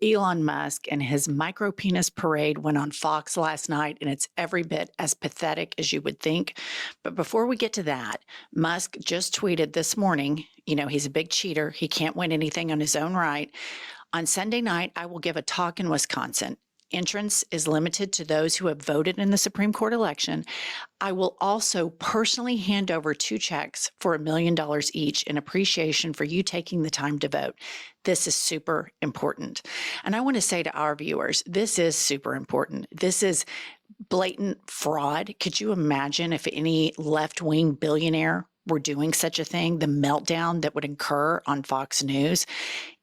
Elon Musk and his micropenis parade went on Fox last night, and it's every bit as pathetic as you would think. But before we get to that, Musk just tweeted this morning, he's a big cheater. He can't win anything on his own right. On Sunday night, I will give a talk in Wisconsin. Entrance is limited to those who have voted in the Supreme Court election. I will also personally hand over 2 checks for $1 million each in appreciation for you taking the time to vote. This is super important. And I want to say to our viewers, this is super important. This is blatant fraud. Could you imagine if any left-wing billionaire were doing such a thing, the meltdown that would occur on Fox News?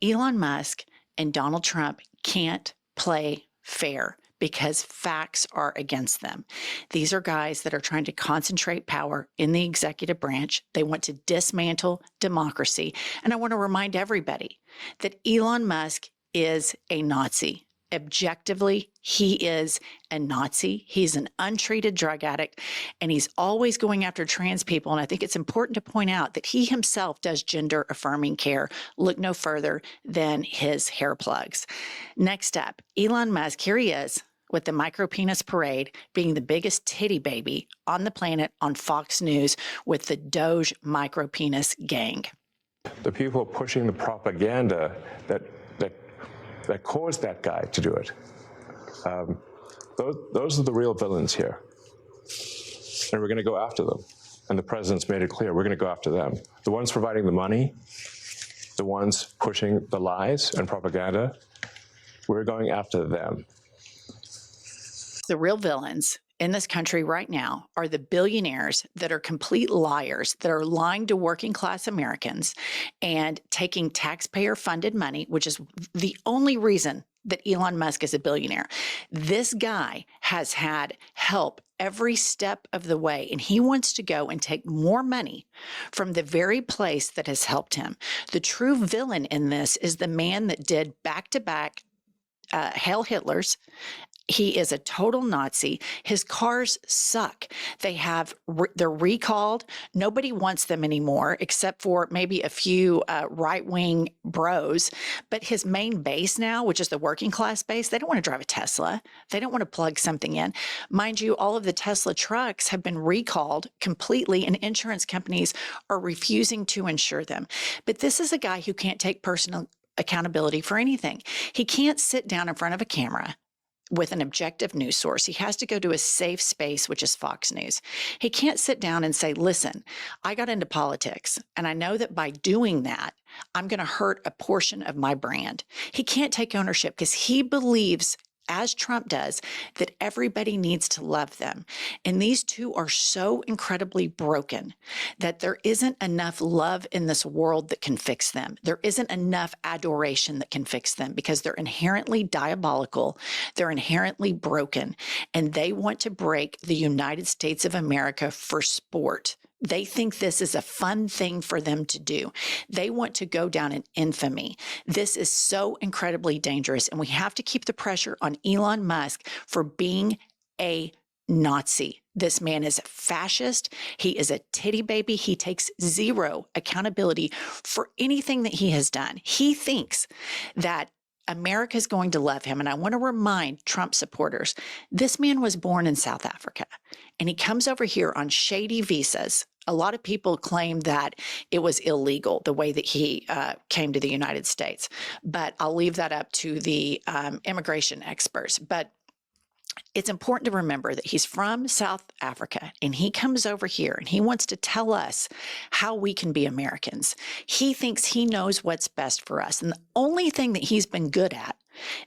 Elon Musk and Donald Trump can't play fair because facts are against them. These are guys that are trying to concentrate power in the executive branch. They want to dismantle democracy. And I want to remind everybody that Elon Musk is a Nazi. Objectively, he is a Nazi. He's an untreated drug addict, and he's always going after trans people. And I think it's important to point out that he himself does gender affirming care. Look no further than his hair plugs. Next up, Elon Musk, here he is with the micropenis parade being the biggest titty baby on the planet on Fox News with the DOGE micropenis gang. The people pushing the propaganda that caused that guy to do it. Those are the real villains here. And we're going to go after them. And the president's made it clear, we're going to go after them. The ones providing the money, the ones pushing the lies and propaganda, we're going after them. The real villains in this country right now are the billionaires that are complete liars, that are lying to working class Americans and taking taxpayer funded money, which is the only reason that Elon Musk is a billionaire. This guy has had help every step of the way, and he wants to go and take more money from the very place that has helped him. The true villain in this is the man that did back-to-back Hail Hitlers. He is a total Nazi. His cars suck. They're recalled. Nobody wants them anymore, except for maybe a few right-wing bros. But his main base now, which is the working class base, they don't want to drive a Tesla. They don't want to plug something in. Mind you, all of the Tesla trucks have been recalled completely, and insurance companies are refusing to insure them. But this is a guy who can't take personal accountability for anything. He can't sit down in front of a camera with an objective news source. He has to go to a safe space, which is Fox News. He can't sit down and say, listen, I got into politics, and I know that by doing that, I'm going to hurt a portion of my brand. He can't take ownership because he believes, as Trump does, that everybody needs to love them. And these two are so incredibly broken that there isn't enough love in this world that can fix them. There isn't enough adoration that can fix them because they're inherently diabolical. They're inherently broken, and they want to break the United States of America for sport. They think this is a fun thing for them to do. They want to go down in infamy. This is so incredibly dangerous, and we have to keep the pressure on Elon Musk for being a Nazi. This man is a fascist. He is a titty baby. He takes zero accountability for anything that he has done. He thinks that America is going to love him. And I want to remind Trump supporters, this man was born in South Africa, and he comes over here on shady visas. A lot of people claim that it was illegal, the way that he came to the United States. But I'll leave that up to the immigration experts. But it's important to remember that he's from South Africa, and he comes over here and he wants to tell us how we can be Americans. He thinks he knows what's best for us. And the only thing that he's been good at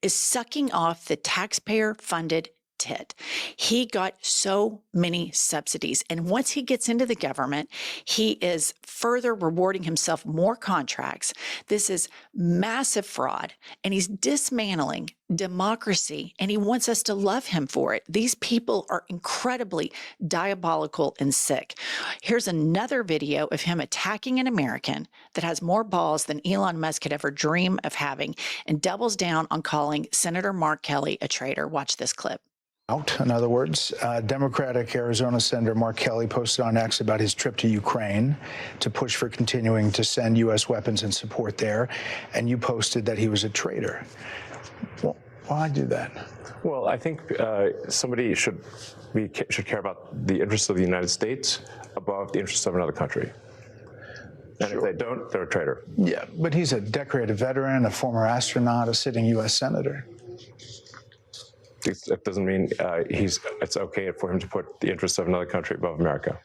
is sucking off the taxpayer-funded tit. He got so many subsidies. And once he gets into the government, he is further rewarding himself more contracts. This is massive fraud, and he's dismantling democracy, and he wants us to love him for it. These people are incredibly diabolical and sick. Here's another video of him attacking an American that has more balls than Elon Musk could ever dream of having, and doubles down on calling Senator Mark Kelly a traitor. Watch this clip. In other words, Democratic Arizona Senator Mark Kelly posted on X about his trip to Ukraine to push for continuing to send U.S. weapons and support there, and you posted that he was a traitor. Well, why do that? Well, I think somebody should care about the interests of the United States above the interests of another country. And Sure. if they don't, they're a traitor. Yeah, but he's a decorated veteran, a former astronaut, a sitting U.S. senator. That doesn't mean it's okay for him to put the interests of another country above America.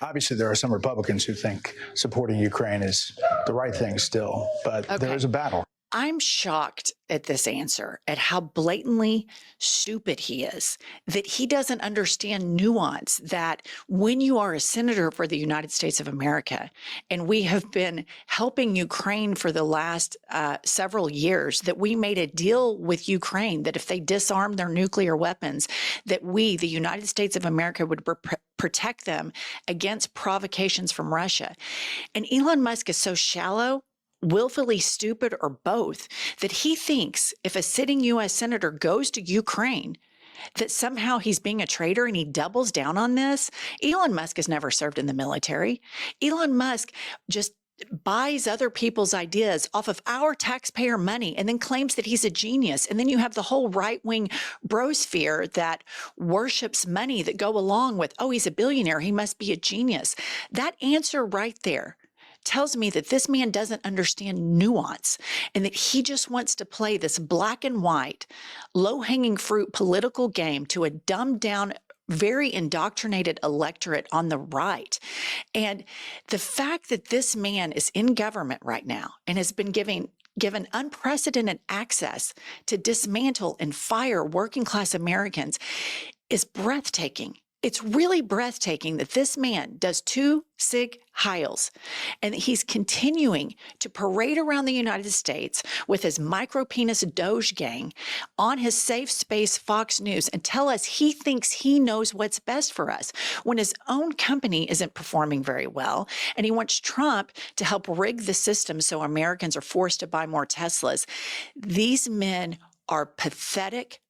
Obviously, there are some Republicans who think supporting Ukraine is the right thing still, but there is a battle. I'm shocked at this answer, at how blatantly stupid he is, that he doesn't understand nuance, that when you are a senator for the United States of America, and we have been helping Ukraine for the last several years, that we made a deal with Ukraine that if they disarm their nuclear weapons, that we, the United States of America, would protect them against provocations from Russia. And Elon Musk is so shallow, willfully stupid, or both, that he thinks if a sitting U.S. senator goes to Ukraine, that somehow he's being a traitor, and he doubles down on this. Elon Musk has never served in the military. Elon Musk just buys other people's ideas off of our taxpayer money and then claims that he's a genius. And then you have the whole right-wing brosphere that worships money that go along with, oh, he's a billionaire, he must be a genius. That answer right there tells me that this man doesn't understand nuance, and that he just wants to play this black and white, low-hanging fruit political game to a dumbed down, very indoctrinated electorate on the right. And the fact that this man is in government right now and has been given unprecedented access to dismantle and fire working class Americans is breathtaking. It's really breathtaking that this man does 2 Sig Heils, and that he's continuing to parade around the United States with his micro-penis DOGE gang on his safe space Fox News and tell us he thinks he knows what's best for us when his own company isn't performing very well, and he wants Trump to help rig the system so Americans are forced to buy more Teslas. These men are pathetic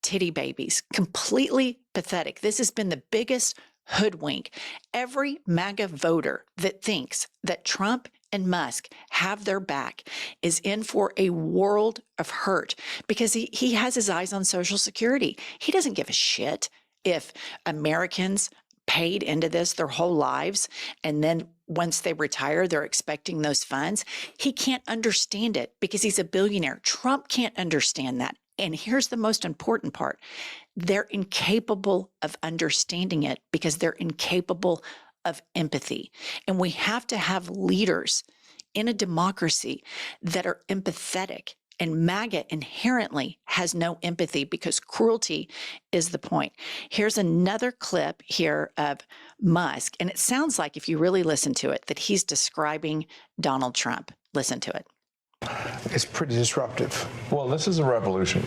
titty babies, completely pathetic. This has been the biggest hoodwink. Every MAGA voter that thinks that Trump and Musk have their back is in for a world of hurt, because he has his eyes on Social Security. He doesn't give a shit if Americans paid into this their whole lives, and then once they retire, they're expecting those funds. He can't understand it because he's a billionaire. Trump can't understand that. And here's the most important part. They're incapable of understanding it because they're incapable of empathy. And we have to have leaders in a democracy that are empathetic. And MAGA inherently has no empathy because cruelty is the point. Here's another clip here of Musk. And it sounds like, if you really listen to it, that he's describing Donald Trump. Listen to it. It's pretty disruptive. Well, this is a revolution,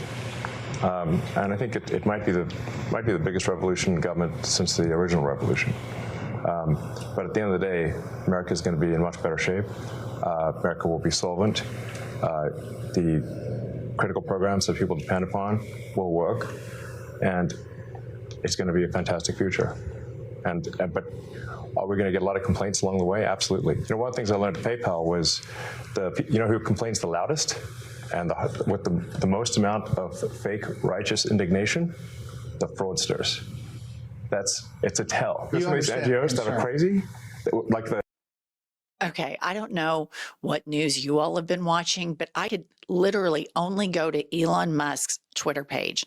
and I think it might be the biggest revolution in government since the original revolution. But at the end of the day, America is going to be in much better shape. America will be solvent. The critical programs that people depend upon will work, and it's going to be a fantastic future. But are we going to get a lot of complaints along the way? Absolutely. You know, one of the things I learned at PayPal was who complains the loudest and with the most amount of fake righteous indignation? The fraudsters. It's a tell. There's some of these NGOs that are crazy, like the. Okay, I don't know what news you all have been watching, but I could literally only go to Elon Musk's Twitter page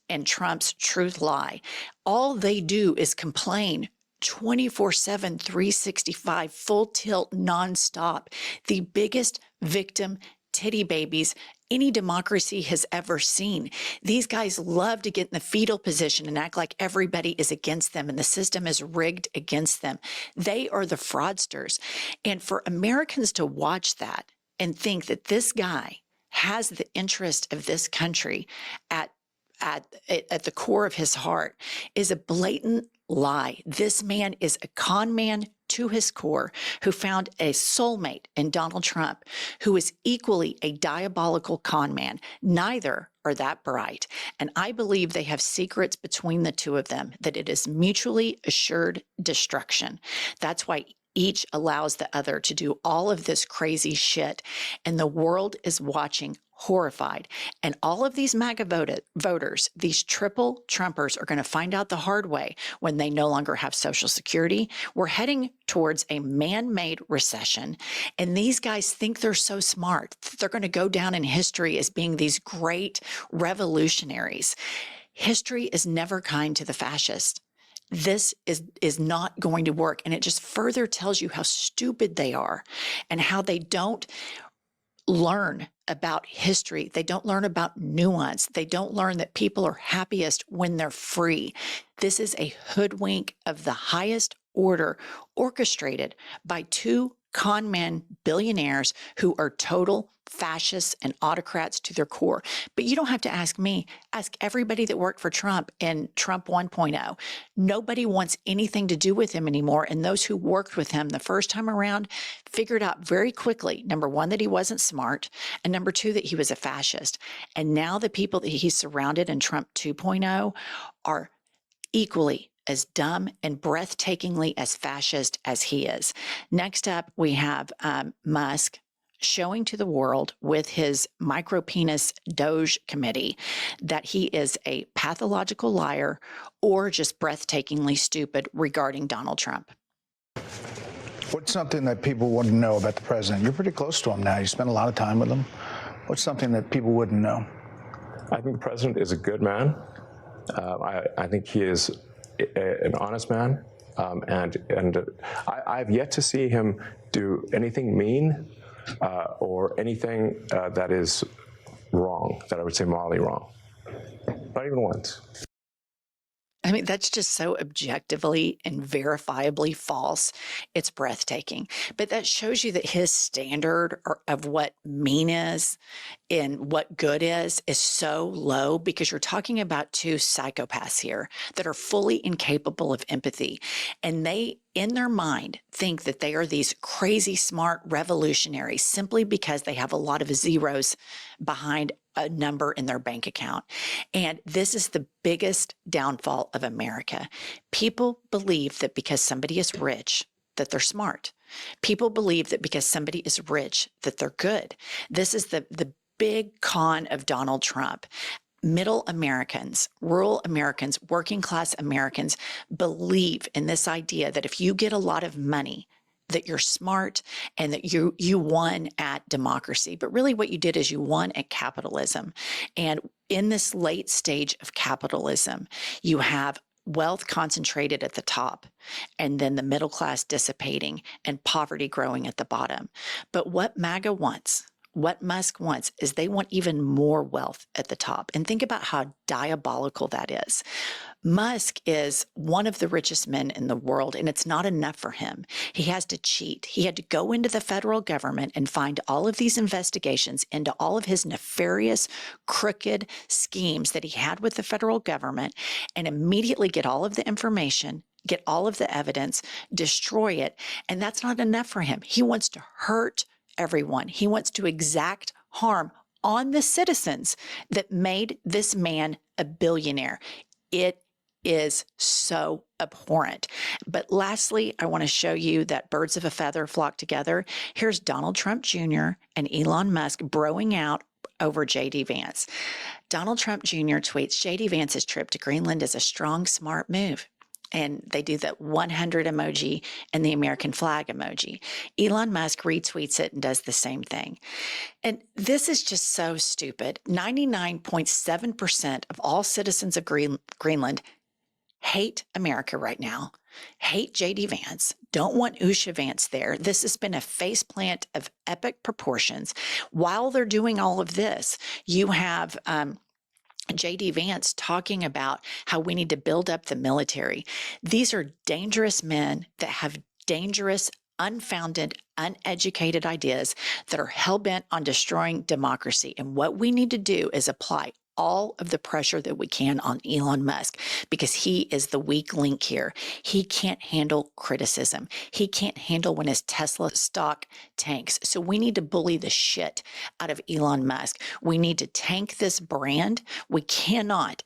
and Trump's Truth Lie. All they do is complain 24/7, 365, full tilt, nonstop. The biggest victim titty babies any democracy has ever seen. These guys love to get in the fetal position and act like everybody is against them and the system is rigged against them. They are the fraudsters. And for Americans to watch that and think that this guy has the interest of this country at the core of his heart is a blatant lie. This man is a con man to his core, who found a soulmate in Donald Trump, who is equally a diabolical con man. Neither are that bright. And I believe they have secrets between the two of them, that it is mutually assured destruction. That's why each allows the other to do all of this crazy shit. And the world is watching horrified. And all of these MAGA voters, these triple Trumpers, are going to find out the hard way when they no longer have Social Security. We're heading towards a man-made recession. And these guys think they're so smart. They're going to go down in history as being these great revolutionaries. History is never kind to the fascist. This is not going to work. And it just further tells you how stupid they are and how they don't learn about history. They don't learn about nuance. They don't learn that people are happiest when they're free. This is a hoodwink of the highest order, orchestrated by two con men billionaires who are total fascists and autocrats to their core. But you don't have to ask me. Ask everybody that worked for Trump in Trump 1.0. Nobody wants anything to do with him anymore. And those who worked with him the first time around figured out very quickly, number one, that he wasn't smart, and number two, that he was a fascist. And now the people that he's surrounded in Trump 2.0 are equally as dumb and breathtakingly as fascist as he is. Next up, we have Musk showing to the world with his micropenis DOGE committee that he is a pathological liar or just breathtakingly stupid regarding Donald Trump. What's something that people wouldn't know about the president? You're pretty close to him now. You spend a lot of time with him. What's something that people wouldn't know? I think the president is a good man. I think he is an honest man, and I've yet to see him do anything mean or anything that is wrong, that I would say morally wrong. Not even once. I mean, that's just so objectively and verifiably false. It's breathtaking. But that shows you that his standard of what mean is and what good is so low, because you're talking about two psychopaths here that are fully incapable of empathy. And they, in their mind, think that they are these crazy smart revolutionaries simply because they have a lot of zeros behind a number in their bank account. And this is the biggest downfall of America. People believe that because somebody is rich, that they're smart. People believe that because somebody is rich, that they're good. This is the big con of Donald Trump. Middle Americans, rural Americans, working class Americans believe in this idea that if you get a lot of money, that you're smart and that you won at democracy. But really what you did is you won at capitalism. And in this late stage of capitalism, you have wealth concentrated at the top and then the middle class dissipating and poverty growing at the bottom. But what MAGA wants, what Musk wants, is they want even more wealth at the top. And think about how diabolical that is. Musk is one of the richest men in the world, and it's not enough for him. He has to cheat. He had to go into the federal government and find all of these investigations into all of his nefarious, crooked schemes that he had with the federal government and immediately get all of the information, get all of the evidence, destroy it. And that's not enough for him. He wants to hurt everyone. He wants to exact harm on the citizens that made this man a billionaire. It is so abhorrent. But lastly, I want to show you that birds of a feather flock together. Here's Donald Trump Jr. and Elon Musk broing out over J.D. Vance. Donald Trump Jr. tweets, J.D. Vance's trip to Greenland is a strong, smart move. And they do that 100 emoji and the American flag emoji. Elon Musk retweets it and does the same thing. And this is just so stupid. 99.7% of all citizens of Greenland hate America right now, hate J.D. Vance, don't want Usha Vance there. This has been a faceplant of epic proportions. While they're doing all of this, you have J.D. Vance talking about how we need to build up the military. These are dangerous men that have dangerous, unfounded, uneducated ideas that are hell-bent on destroying democracy. And what we need to do is apply all of the pressure that we can on Elon Musk, because he is the weak link here. He can't handle criticism. He can't handle when his Tesla stock tanks. So we need to bully the shit out of Elon Musk. We need to tank this brand. We cannot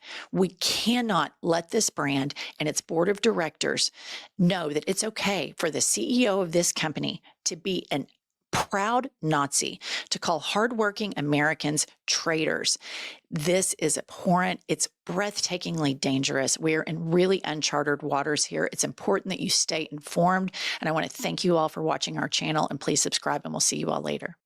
let this brand and its board of directors know that it's okay for the CEO of this company to be an proud Nazi to call hardworking Americans traitors. This is abhorrent. It's breathtakingly dangerous. We're in really uncharted waters here. It's important that you stay informed. And I want to thank you all for watching our channel, and please subscribe, and we'll see you all later.